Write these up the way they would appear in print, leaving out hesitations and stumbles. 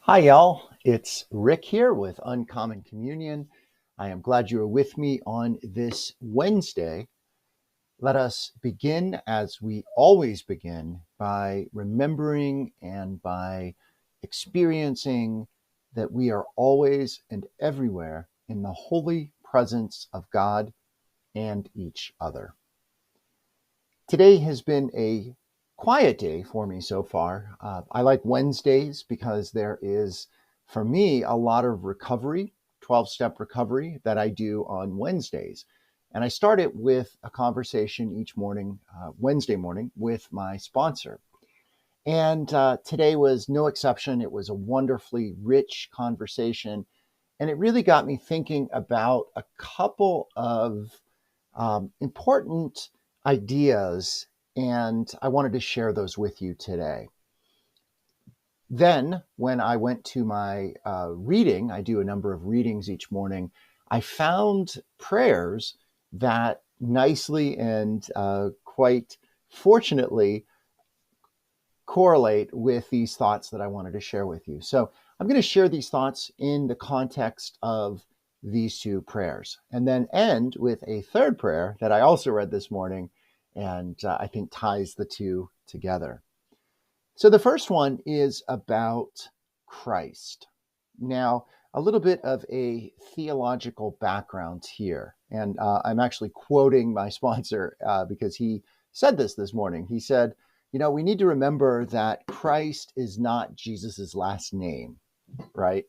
Hi, y'all. It's Rick here with Uncommon Communion. I am glad you are with me on this Wednesday. Let us begin as we always begin by remembering and by experiencing that we are always and everywhere in the holy presence of God and each other. Today has been a quiet day for me so far. I like Wednesdays because there is, for me, a lot of recovery, 12-step recovery that I do on Wednesdays. And I start it with a conversation each morning, Wednesday morning, with my sponsor. And today was no exception. It was a wonderfully rich conversation. And it really got me thinking about a couple of important ideas, and I wanted to share those with you today. Then, when I went to my reading, I do a number of readings each morning, I found prayers that nicely and quite fortunately correlate with these thoughts that I wanted to share with you. So I'm going to share these thoughts in the context of these two prayers, and then end with a third prayer that I also read this morning, and I think ties the two together. So the first one is about Christ. Now, a little bit of a theological background here, and I'm actually quoting my sponsor because he said this morning. He said, we need to remember that Christ is not Jesus's last name, right?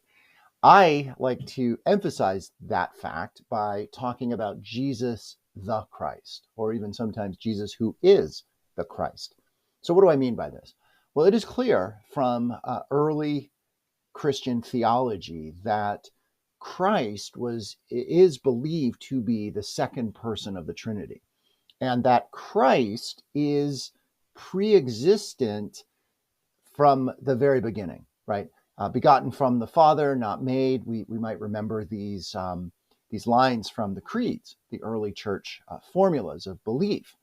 I like to emphasize that fact by talking about Jesus the Christ, or even sometimes Jesus who is the Christ. So what do I mean by this? Well, it is clear from early Christian theology that Christ is believed to be the second person of the Trinity, and that Christ is pre-existent from the very beginning, right? Begotten from the Father, not made. We might remember these lines from the creeds, the early church formulas of belief.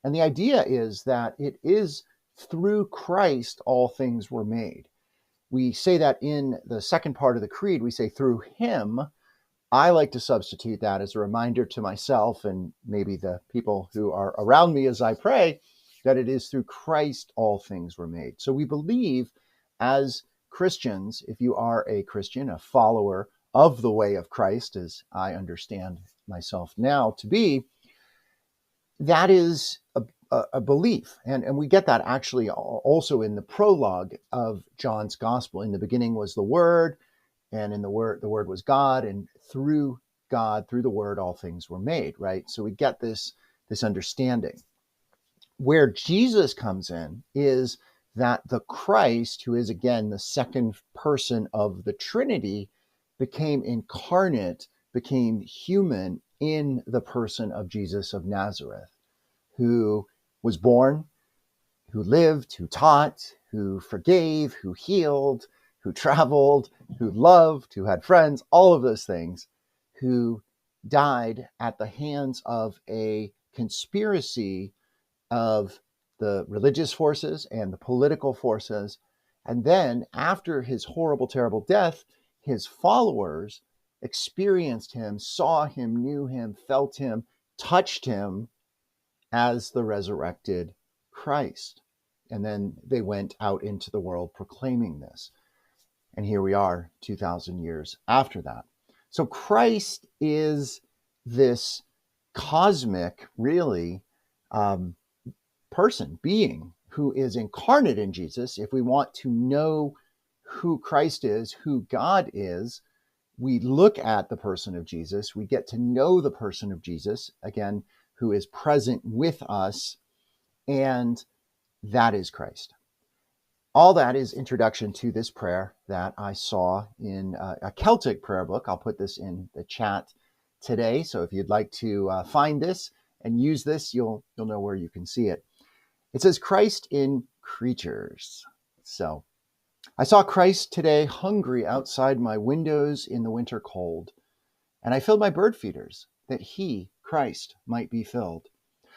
And the idea is that it is through Christ all things were made. We say that in the second part of the creed, we say through him. I like to substitute that as a reminder to myself and maybe the people who are around me as I pray that it is through Christ all things were made. So we believe as Christians, if you are a Christian, a follower of the way of Christ, as I understand myself now to be, that is a belief. And we get that actually also in the prologue of John's gospel. In the beginning was the Word, and in the Word was God, and through God, through the Word, all things were made, right? So we get this understanding. Where Jesus comes in is that the Christ, who is again the second person of the Trinity, became incarnate, became human in the person of Jesus of Nazareth, who was born, who lived, who taught, who forgave, who healed, who traveled, who loved, who had friends, all of those things, who died at the hands of a conspiracy of the religious forces and the political forces. And then after his horrible, terrible death, his followers experienced him, saw him, knew him, felt him, touched him as the resurrected Christ. And then they went out into the world proclaiming this. And here we are 2,000 years after that. So Christ is this cosmic, really, person, being, who is incarnate in Jesus. If we want to know who Christ is, who God is, we look at the person of Jesus. We get to know the person of Jesus, again, who is present with us, and that is Christ. All that is introduction to this prayer that I saw in a Celtic prayer book. I'll put this in the chat today. So if you'd like to find this and use this, you'll know where you can see it. It says, Christ in creatures. So I saw Christ today hungry outside my windows in the winter cold, and I filled my bird feeders that he, Christ, might be filled.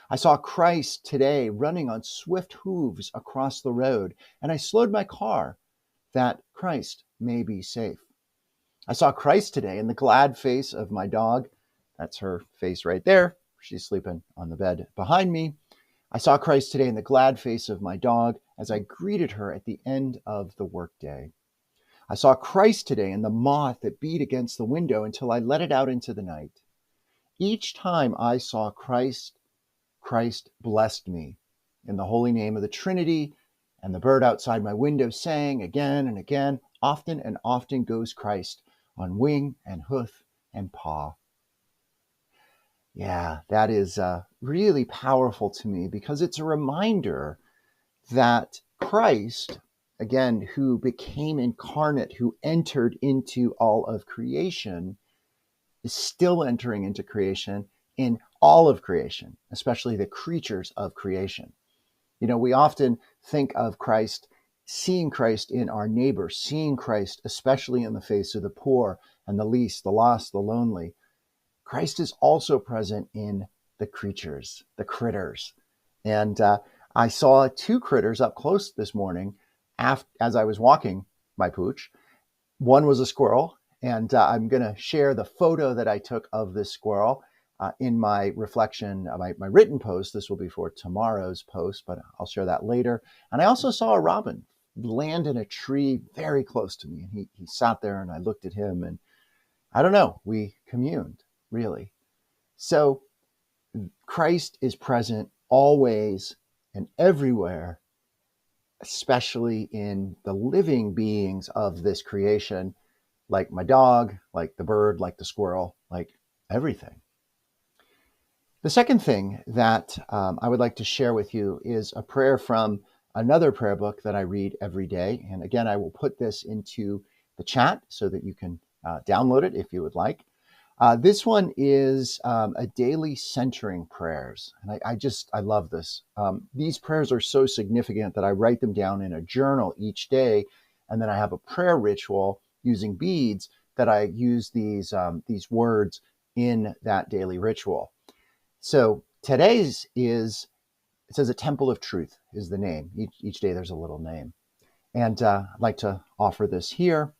I saw Christ today running on swift hooves across the road, and I slowed my car that Christ may be safe. I saw Christ today in the glad face of my dog. That's her face right there. She's sleeping on the bed behind me. I saw Christ today in the glad face of my dog as I greeted her at the end of the workday. I saw Christ today in the moth that beat against the window until I let it out into the night. Each time I saw Christ, Christ blessed me in the holy name of the Trinity, and the bird outside my window sang again and again, often and often goes Christ on wing and hoof and paw. Yeah, that is really powerful to me because it's a reminder that Christ, again, who became incarnate, who entered into all of creation, is still entering into creation in all of creation, especially the creatures of creation. You know, we often think of Christ, seeing Christ in our neighbor, seeing Christ, especially in the face of the poor and the least, the lost, the lonely. Christ is also present in the creatures, the critters. And I saw two critters up close this morning as I was walking my pooch. One was a squirrel, and I'm going to share the photo that I took of this squirrel in my reflection, my written post. This will be for tomorrow's post, but I'll share that later. And I also saw a robin land in a tree very close to me. And he sat there and I looked at him and I don't know, we communed, really. So Christ is present always and everywhere, especially in the living beings of this creation, like my dog, like the bird, like the squirrel, like everything. The second thing that I would like to share with you is a prayer from another prayer book that I read every day. And again, I will put this into the chat so that you can download it if you would like. This one is a daily centering prayers. And I love this. These prayers are so significant that I write them down in a journal each day. And then I have a prayer ritual using beads that I use these words in that daily ritual. So today's it says a temple of truth is the name. Each day there's a little name. And I'd like to offer this here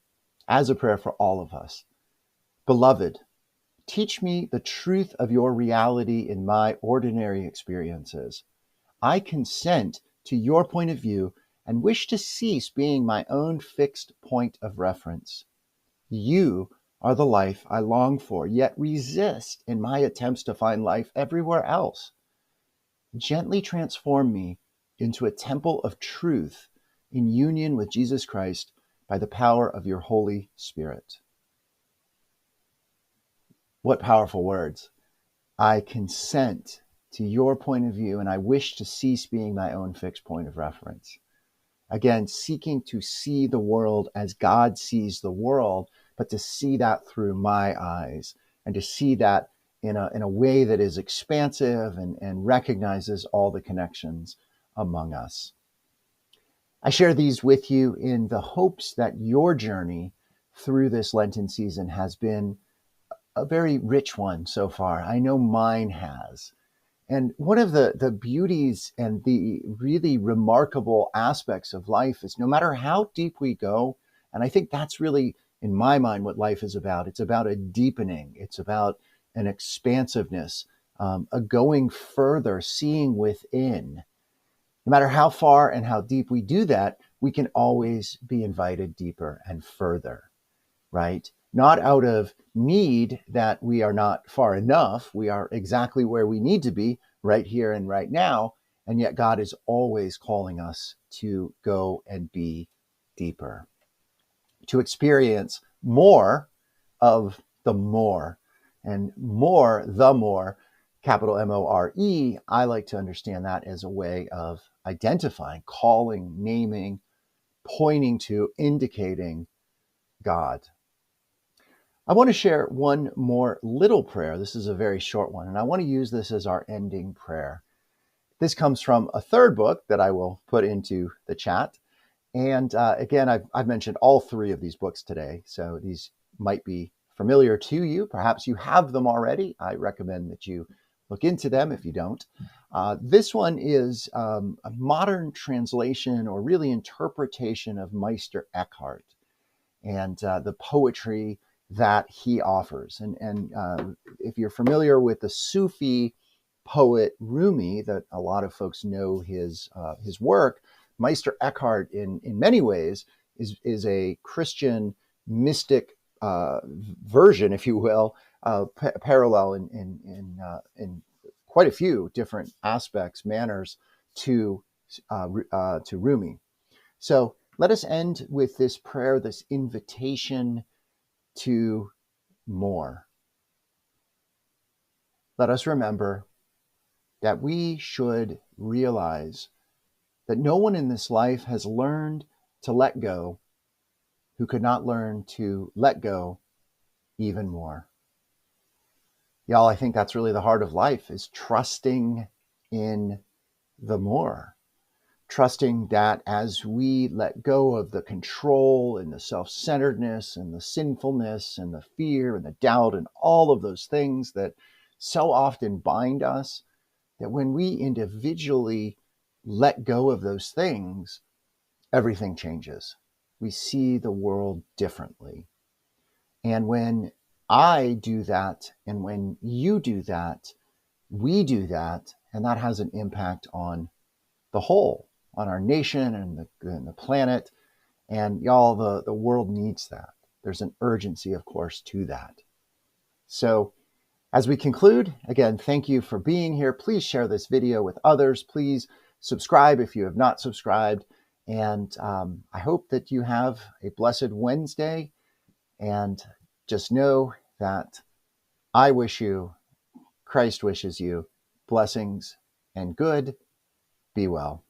as a prayer for all of us. Beloved, teach me the truth of your reality in my ordinary experiences. I consent to your point of view and wish to cease being my own fixed point of reference. You are the life I long for, yet resist in my attempts to find life everywhere else. Gently transform me into a temple of truth in union with Jesus Christ by the power of your Holy Spirit. What powerful words. I consent to your point of view and I wish to cease being my own fixed point of reference. Again, seeking to see the world as God sees the world, but to see that through my eyes and to see that in a way that is expansive and recognizes all the connections among us. I share these with you in the hopes that your journey through this Lenten season has been a very rich one so far. I know mine has. And one of the beauties and the really remarkable aspects of life is no matter how deep we go, and I think that's really, in my mind, what life is about. It's about a deepening. It's about an expansiveness, a going further, seeing within. No matter how far and how deep we do that, we can always be invited deeper and further, right? Not out of need that we are not far enough. We are exactly where we need to be right here and right now. And yet God is always calling us to go and be deeper, to experience more of the more, and more, the more, capital M-O-R-E. I like to understand that as a way of identifying, calling, naming, pointing to, indicating God. I want to share one more little prayer. This is a very short one, and I want to use this as our ending prayer. This comes from a third book that I will put into the chat. And again, I've mentioned all three of these books today, so these might be familiar to you. Perhaps you have them already. I recommend that you look into them if you don't. This one is a modern translation or really interpretation of Meister Eckhart. and the poetry that he offers. And if you're familiar with the Sufi poet Rumi, that a lot of folks know his work, Meister Eckhart, in many ways, is a Christian mystic version, if you will, parallel in quite a few different aspects, manners to Rumi. So let us end with this prayer, this invitation to more. Let us remember that we should realize that no one in this life has learned to let go who could not learn to let go even more. Y'all, I think that's really the heart of life, is trusting in the more. Trusting that as we let go of the control and the self-centeredness and the sinfulness and the fear and the doubt and all of those things that so often bind us, that when we individually let go of those things, everything changes. We see the world differently. And when I do that, and when you do that, we do that, and that has an impact on the whole, on our nation and the planet. And y'all, the world needs that. There's an urgency, of course, to that. So as we conclude, again, thank you for being here. Please share this video with others. Please subscribe if you have not subscribed. And I hope that you have a blessed Wednesday. And just know that I wish you, Christ wishes you, blessings and good. Be well.